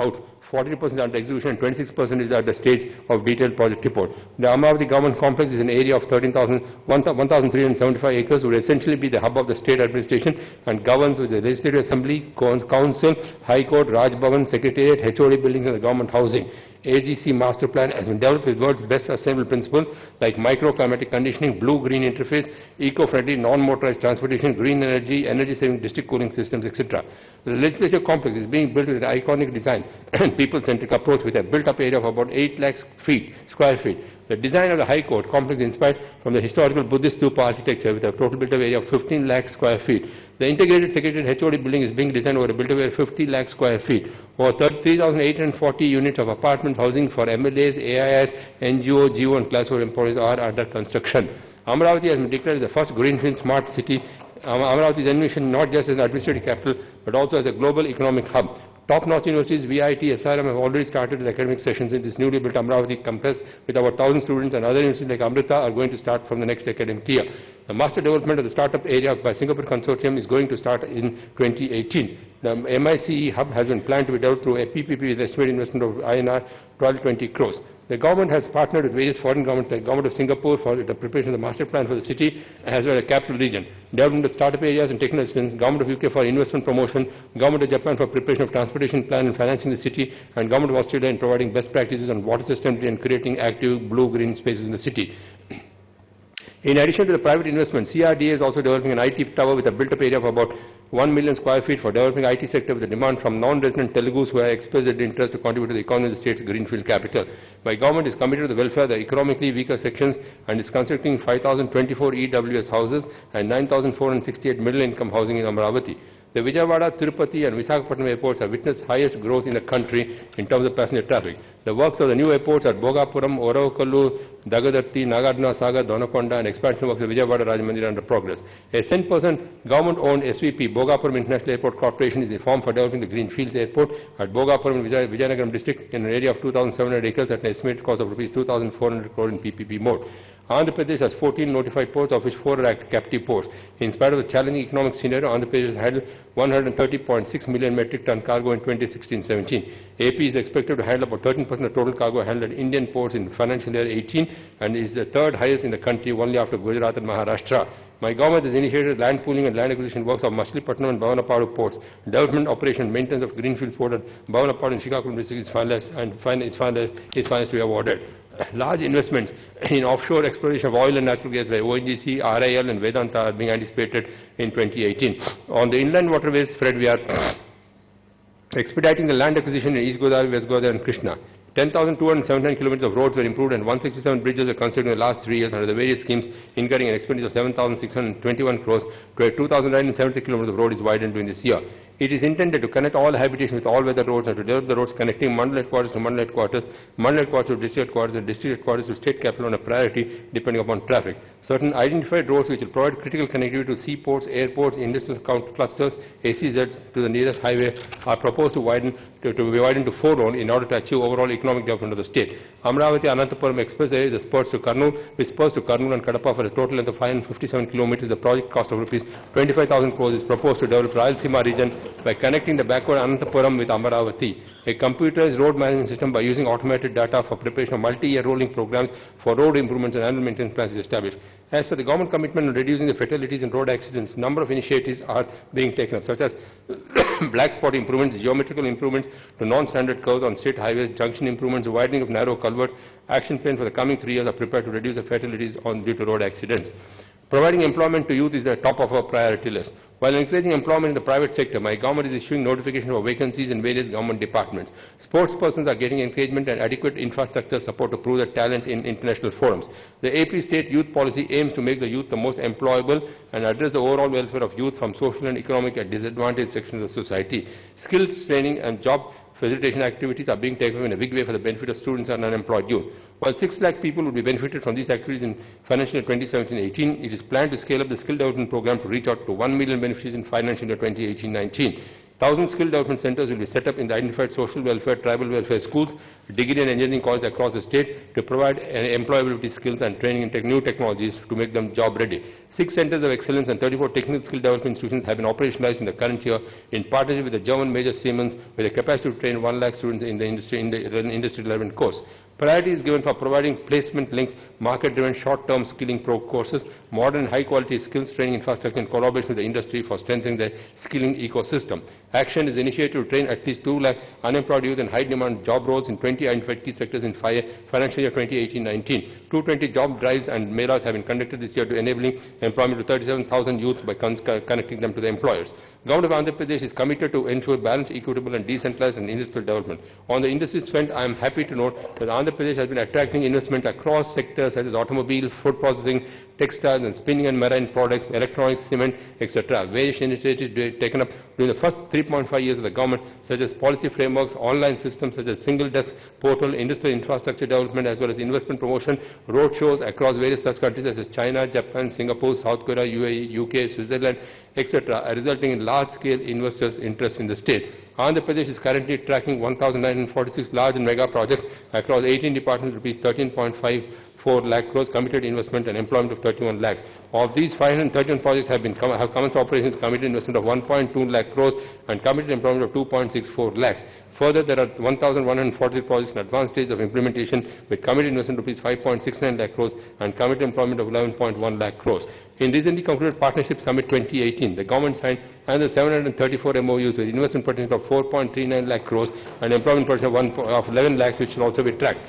out, 40% under execution, and 26% is at the stage of detailed project report. The Amravati government complex is an area of 1,375 acres, would essentially be the hub of the state administration and governs with the Legislative Assembly, Council, High Court, Raj Bhavan, Secretariat, HOD buildings and the government housing. AGC master plan has been developed with world's best sustainable principles like microclimatic conditioning, blue-green interface, eco-friendly, non-motorized transportation, green energy, energy-saving district cooling systems, etc. The legislative complex is being built with an iconic design and people-centric approach with a built-up area of about 8 lakh square feet. The design of the High Court complex is inspired from the historical Buddhist stupa architecture with a total built-up area of 15 lakh square feet. The integrated Secretariat HOD building is being designed over a built-up area of 50 lakh square feet. Over 3,840 units of apartment housing for MLAs, AIS, NGO, GO and Class 4 employees are under construction. Amravati has been declared as the first greenfield smart city. Amravati is envisioned not just as an administrative capital, but also as a global economic hub. Top-notch universities, VIT, SRM have already started their academic sessions in this newly built Amravati campus with about 1,000 students, and other universities like Amrita are going to start from the next academic year. The master development of the startup area by Singapore Consortium is going to start in 2018. The MICE hub has been planned to be developed through a PPP with an estimated investment of INR 1220 crores. The government has partnered with various foreign governments like the Government of Singapore for the preparation of the master plan for the city as well as the capital region, development of startup areas and technical assistance, Government of UK for investment promotion, Government of Japan for preparation of transportation plan and financing the city, and Government of Australia in providing best practices on water sustainability and creating active blue-green spaces in the city. In addition to the private investment, CRDA is also developing an IT tower with a built-up area of about 1 million square feet for developing IT sector with a demand from non-resident Telugus who have expressed their interest to contribute to the economy of the state's greenfield capital. My government is committed to the welfare of the economically weaker sections and is constructing 5,024 EWS houses and 9,468 middle-income housing in Amravati. The Vijayawada, Tirupati and Visakhapatnam airports have witnessed highest growth in the country in terms of passenger traffic. The works of the new airports at Bogapuram, Oravakallu, Dagadatti, Nagarjuna Sagar, Donakonda and expansion works of Vijayawada Rajamandira are under progress. A 10% government-owned SVP, Bogapuram International Airport Corporation, is formed for developing the Greenfields Airport at Bogapuram, Vijayanagaram district in an area of 2,700 acres at an estimated cost of Rs 2,400 crore in PPP mode. Andhra Pradesh has 14 notified ports, of which 4 are captive ports. In spite of the challenging economic scenario, Andhra Pradesh has handled 130.6 million metric ton cargo in 2016-17. AP is expected to handle about 13% of total cargo handled at Indian ports in financial year 18 and is the third highest in the country, only after Gujarat and Maharashtra. My government has initiated land pooling and land acquisition works of Machilipatnam and Bhavanapadu ports. Development, operation and maintenance of Greenfield Port at Bhavanapadu and Srikakulam district is finalized and is to be awarded. Large investments in offshore exploration of oil and natural gas by ONGC, RIL and Vedanta are being anticipated in 2018. On the inland waterways, Fred, we are expediting the land acquisition in East Godavari, West Godavari and Krishna. 10,279 kilometers of roads were improved and 167 bridges were constructed in the last 3 years under the various schemes, incurring an expenditure of 7,621 crores, to 2,970 kilometers of road is widened during this year. It is intended to connect all habitation with all-weather roads and to develop the roads connecting mandal headquarters to mandal headquarters to district headquarters, and district headquarters to state capital on a priority depending upon traffic. Certain identified roads which will provide critical connectivity to seaports, airports, industrial clusters, ACZs to the nearest highway are proposed to be widened to 4 lanes in order to achieve overall economic development of the state. Amravati Anantapuram Expressway is the spurs to Kurnool and Kadapa for a total length of 557 kilometers. The project cost of Rs 25,000 crores is proposed to develop Rayalaseema region by connecting the backward Anantapuram with Amravati. A computerized road management system by using automated data for preparation of multi-year rolling programs for road improvements and annual maintenance plans is established. As for the government commitment on reducing the fatalities in road accidents, number of initiatives are being taken up, such as black spot improvements, geometrical improvements to non-standard curves on state highways, junction improvements, widening of narrow culverts. Action plans for the coming 3 years are prepared to reduce the fatalities due to road accidents. Providing employment to youth is the top of our priority list. While encouraging employment in the private sector, my government is issuing notification for vacancies in various government departments. Sports persons are getting encouragement and adequate infrastructure support to prove their talent in international forums. The AP state youth policy aims to make the youth the most employable and address the overall welfare of youth from social and economic and disadvantaged sections of society. Skills training and job facilitation activities are being taken in a big way for the benefit of students and unemployed youth. While 6 lakh people will be benefited from these activities in financial year 2017-18, it is planned to scale up the skill development program to reach out to 1 million beneficiaries in financial year 2018-19. 1,000 skill development centers will be set up in the identified social welfare, tribal welfare schools, degree and engineering colleges across the state to provide employability skills and training in new technologies to make them job ready. 6 centers of excellence and 34 technical skill development institutions have been operationalized in the current year in partnership with the German major Siemens with a capacity to train 1 lakh students in the industry relevant course. Priority is given for providing placement-linked, market-driven, short-term skilling courses, modern, high-quality skills training infrastructure in collaboration with the industry for strengthening the skilling ecosystem. Action is initiated to train at least 2 lakh unemployed youth in high-demand job roles in 20 identified key sectors in financial year 2018-19. 220 job drives and melas have been conducted this year to enabling employment to 37,000 youths by connecting them to the employers. Government of Andhra Pradesh is committed to ensure balanced, equitable and decentralized and industrial development. On the industry front, I am happy to note that Andhra Pradesh has been attracting investment across sectors such as automobile, food processing, textiles and spinning and marine products, electronics, cement, etc. Various initiatives taken up during the first 3.5 years of the government, such as policy frameworks, online systems such as single desk portal, industrial infrastructure development, as well as investment promotion, road shows across various such countries such as China, Japan, Singapore, South Korea, UAE, UK, Switzerland, etc., resulting in large-scale investors' interest in the state. Andhra Pradesh is currently tracking 1,946 large and mega projects across 18 departments, rupees 13.54 lakh crores, committed investment and employment of 31 lakhs. Of these, 531 projects have commenced operations, committed investment of 1.2 lakh crores and committed employment of 2.64 lakhs. Further, there are 1,140 projects in advanced stage of implementation with committed investment of rupees 5.69 lakh crores and committed employment of 11.1 lakh crores. In recently concluded Partnership Summit 2018, the government signed another 734 MOUs with investment potential of 4.39 lakh crores and employment potential of 11 lakhs, which will also be tracked.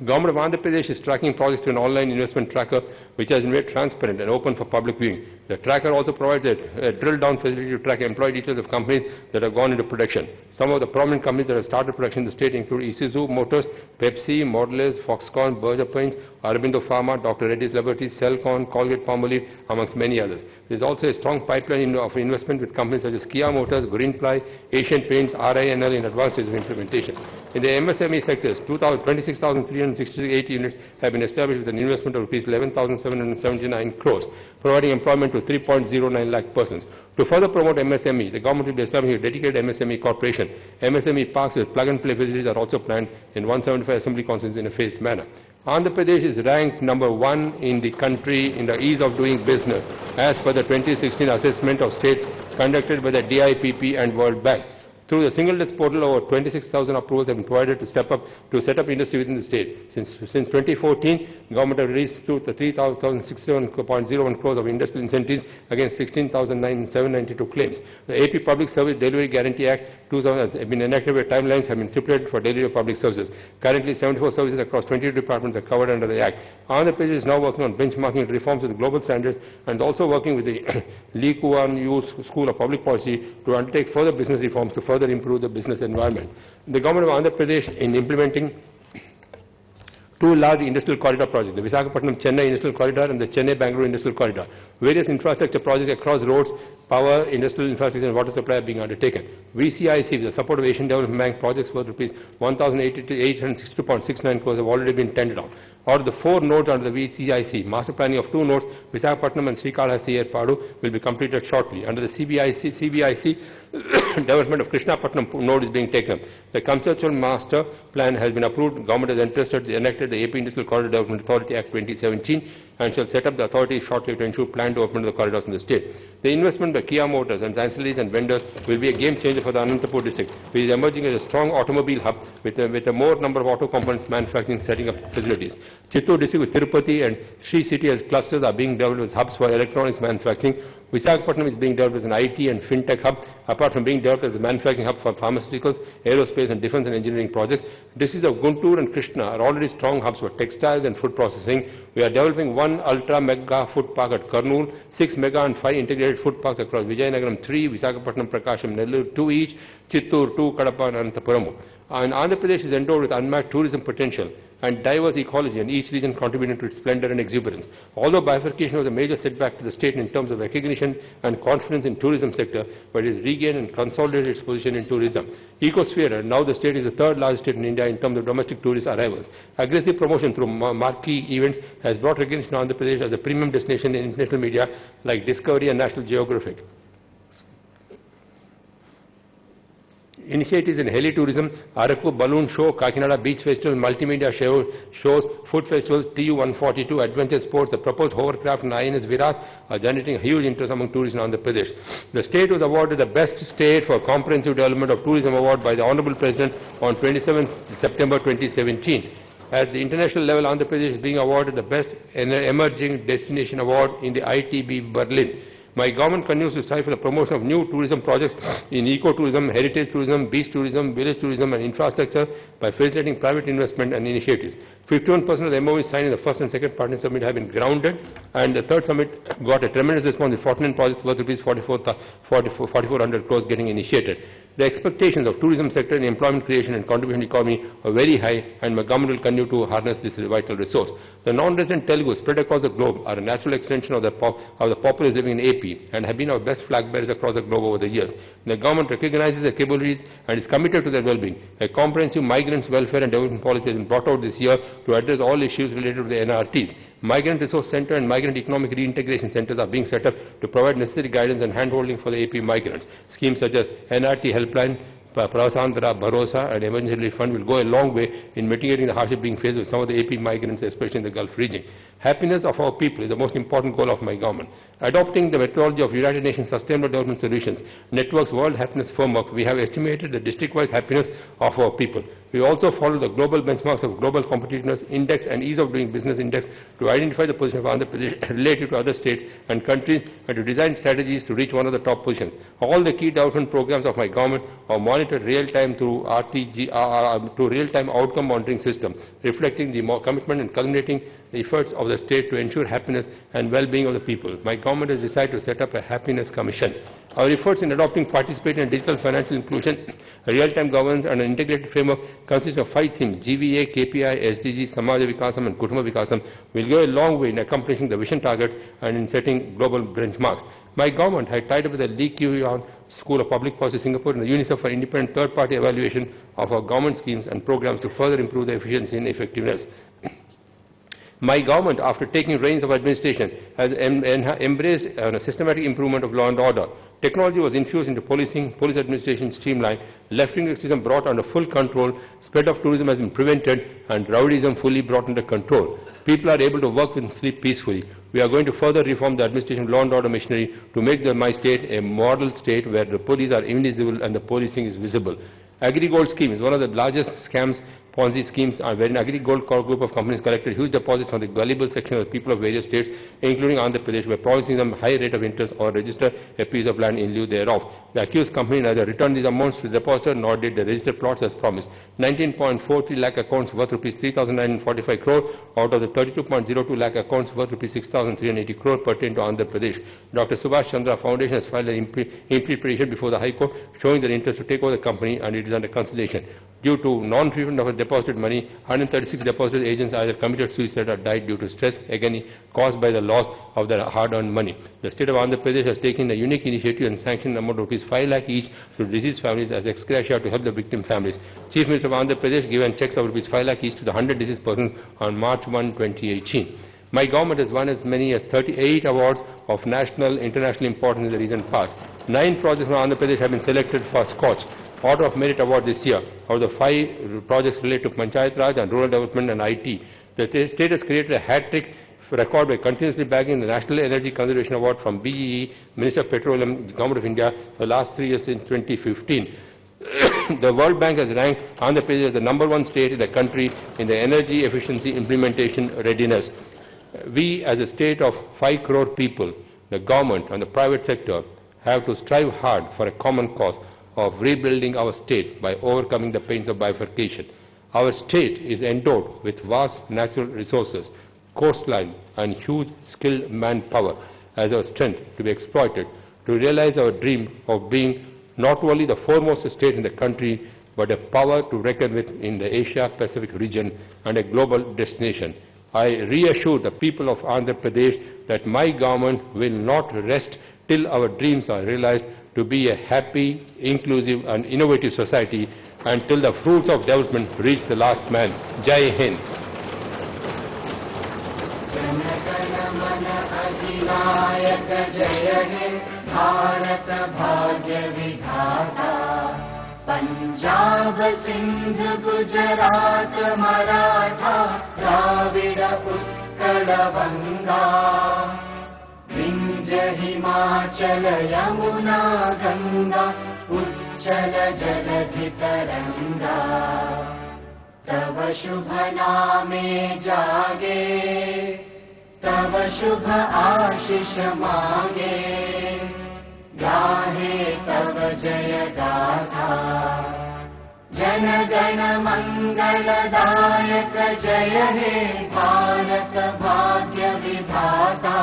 Government of Andhra Pradesh is tracking projects to an online investment tracker which has been made transparent and open for public viewing. The tracker also provides a drill-down facility to track employee details of companies that have gone into production. Some of the prominent companies that have started production in the state include Isuzu Motors, Pepsi, Mondelez, Foxconn, Berger Paints, Aurobindo Pharma, Dr. Reddy's Laboratories, Cellcon, Colgate-Palmolive, amongst many others. There is also a strong pipeline of investment with companies such as Kia Motors, Greenply, Asian Paints, RINL in advanced stages of implementation. In the MSME sectors, 26,368 units have been established with an investment of rupees 11,779 crores, providing employment to 3.09 lakh persons. To further promote MSME, the government will be establishing a dedicated MSME corporation. MSME parks with plug-and-play facilities are also planned in 175 assembly constituencies in a phased manner. Andhra Pradesh is ranked number 1 in the country in the ease of doing business as per the 2016 assessment of states conducted by the DIPP and World Bank. Through the single desk portal, over 26,000 approvals have been provided to set up industry within the state. Since 2014, government has released to the 3,061.01 crores of industrial incentives against 16,792 claims. The AP Public Service Delivery Guarantee Act 2000 has been enacted where timelines have been stipulated for delivery of public services. Currently, 74 services across 22 departments are covered under the Act. Andhra Pradesh is now working on benchmarking reforms with global standards and also working with the Lee Kuan Yew School of Public Policy to undertake further business reforms to further improve the business environment. The government of Andhra Pradesh in implementing 2 large industrial corridor projects, the Visakhapatnam-Chennai Industrial Corridor and the Chennai-Bangalore Industrial Corridor. Various infrastructure projects across roads, power, industrial infrastructure and water supply are being undertaken. VCIC, with the support of Asian Development Bank, projects worth rupees 1,862.69 crores have already been tendered out. Out of the 4 nodes under the VCIC, master planning of 2 nodes, Visakhapatnam and Srikalahasti Erpadu, will be completed shortly. Under the CBIC development of Krishnapatnam node is being taken. The conceptual master plan has been approved. Government has enacted the AP Industrial Corridor Development Authority Act 2017 and shall set up the authority shortly to ensure planned development of the corridors in the state. The investment by Kia Motors and ancillaries and vendors will be a game changer for the Anantapur district, which is emerging as a strong automobile hub with a more number of auto components manufacturing setting up facilities. Chittoor district with Tirupati and Sri City as clusters are being developed as hubs for electronics manufacturing. Visakhapatnam is being developed as an IT and fintech hub, apart from being developed as a manufacturing hub for pharmaceuticals, aerospace and defense and engineering projects. Districts of Guntur and Krishna are already strong hubs for textiles and food processing. We are developing 1 ultra-mega food park at Kurnool, 6 mega and 5 integrated food parks across Vijayanagaram 3, Visakhapatnam, Prakasham, Nellore 2 each, Chittoor 2, Kadapa and Anantapuramu. And Andhra Pradesh is endowed with unmatched tourism potential and diverse ecology, and each region contributing to its splendor and exuberance. Although bifurcation was a major setback to the state in terms of recognition and confidence in tourism sector, but it has regained and consolidated its position in tourism. Ecosphere, now the state is the 3rd largest state in India in terms of domestic tourist arrivals. Aggressive promotion through marquee events has brought recognition to Andhra Pradesh as a premium destination in international media like Discovery and National Geographic. Initiatives in heli tourism, Araku Balloon Show, Kakinada Beach Festival, multimedia shows, food festivals, TU-142, adventure sports, the proposed hovercraft and INS Virat are generating huge interest among tourists in Andhra Pradesh. The state was awarded the Best State for Comprehensive Development of Tourism Award by the Honorable President on 27 September 2017. At the international level, Andhra Pradesh is being awarded the Best Emerging Destination Award in the ITB Berlin. My government continues to strive for the promotion of new tourism projects in ecotourism, heritage tourism, beach tourism, village tourism and infrastructure by facilitating private investment and initiatives. 51% of the MOUs signed in the first and second partner summit have been grounded, and the third summit got a tremendous response with 49 projects worth rupees 4,400 crores getting initiated. The expectations of tourism sector in employment creation and contribution to the economy are very high, and my government will continue to harness this vital resource. The non-resident Telugu spread across the globe are a natural extension of the populace living in AP and have been our best flag bearers across the globe over the years. The government recognizes their capabilities and is committed to their well-being. A comprehensive migrants' welfare and development policy has been brought out this year to address all issues related to the NRTs. Migrant Resource Center and Migrant Economic Reintegration Centers are being set up to provide necessary guidance and handholding for the AP migrants. Schemes such as NRT Helpline, Prasandra, Bharosa and Emergency Relief Fund will go a long way in mitigating the hardship being faced with some of the AP migrants, especially in the Gulf region. Happiness of our people is the most important goal of my government. Adopting the methodology of United Nations Sustainable Development Solutions Network's World Happiness Framework, we have estimated the district-wise happiness of our people. We also follow the global benchmarks of Global Competitiveness Index and Ease of Doing Business Index to identify the position of Andhra Pradesh relative to other states and countries and to design strategies to reach one of the top positions. All the key development programs of my government are monitored real-time through to real-time outcome monitoring system, reflecting the commitment and culminating the efforts of the state to ensure happiness and well-being of the people. My government has decided to set up a happiness commission. Our efforts in adopting participatory and digital financial inclusion, real-time governance and an integrated framework consists of 5 themes: GVA, KPI, SDG, Samaja Vikasam and Kutumba Vikasam will go a long way in accomplishing the vision targets and in setting global benchmarks. My government had tied up with the Lee Kuan School of Public Policy Singapore and the UNICEF for independent third-party evaluation of our government schemes and programs to further improve the efficiency and effectiveness. My government, after taking reins of administration, has embraced a systematic improvement of law and order. Technology was infused into policing, police administration streamlined, left-wing extremism brought under full control, spread of tourism has been prevented, and rowdyism fully brought under control. People are able to work and sleep peacefully. We are going to further reform the administration law and order machinery to make my state a model state where the police are invisible and the policing is visible. Agri-Gold scheme is one of the largest scams, Ponzi schemes, wherein Agri-Gold group of companies collected huge deposits from the gullible section of the people of various states, including Andhra Pradesh, by promising them high rate of interest or register a piece of land in lieu thereof. The accused company neither returned these amounts to the depositor nor did they register plots as promised. 19.43 lakh accounts worth rupees 3,945 crore out of the 32.02 lakh accounts worth rupees 6,380 crore pertain to Andhra Pradesh. Dr. Subhash Chandra Foundation has filed an petition before the High Court showing their interest to take over the company, and it is under consideration. Due to non-refund of deposited money, 136 deposited agents either committed suicide or died due to stress, again caused by the loss of their hard-earned money. The state of Andhra Pradesh has taken a unique initiative and sanctioned an amount of rupees 5 lakh each to deceased families as ex gratia to help the victim families. Chief Minister of Andhra Pradesh given checks of rupees 5 lakh each to the 100 deceased persons on March 1, 2018. My government has won as many as 38 awards of national, international importance in the recent past. 9 projects from Andhra Pradesh have been selected for Scotch Order of Merit Award this year. Out of the 5 projects related to Panchayat Raj and rural development and IT, the state has created a hat-trick record by continuously bagging the National Energy Conservation Award from BEE, Minister of Petroleum, Government of India, for the last 3 years since 2015. The World Bank has ranked Andhra Pradesh as the #1 state in the country in the energy efficiency implementation readiness. We, as a state of 5 crore people, the government and the private sector, have to strive hard for a common cause of rebuilding our state by overcoming the pains of bifurcation. Our state is endowed with vast natural resources, coastline and huge skilled manpower as our strength to be exploited to realize our dream of being not only the foremost state in the country, but a power to reckon with in the Asia-Pacific region and a global destination. I reassure the people of Andhra Pradesh that my government will not rest till our dreams are realized to be a happy, inclusive and innovative society until the fruits of development reach the last man. Jai Hind. Punjab Sindh Gujarat Maratha Dravid Utkal बंगा विंध्य हिमाचल यमुना गंगा उच्चल जलधि तरंगा तव शुभ नामे जागे तव शुभ आशीष मागे गाहे तव जय गाथा जन गण मंगलदायक जय हे भारत भाग्य विधाता।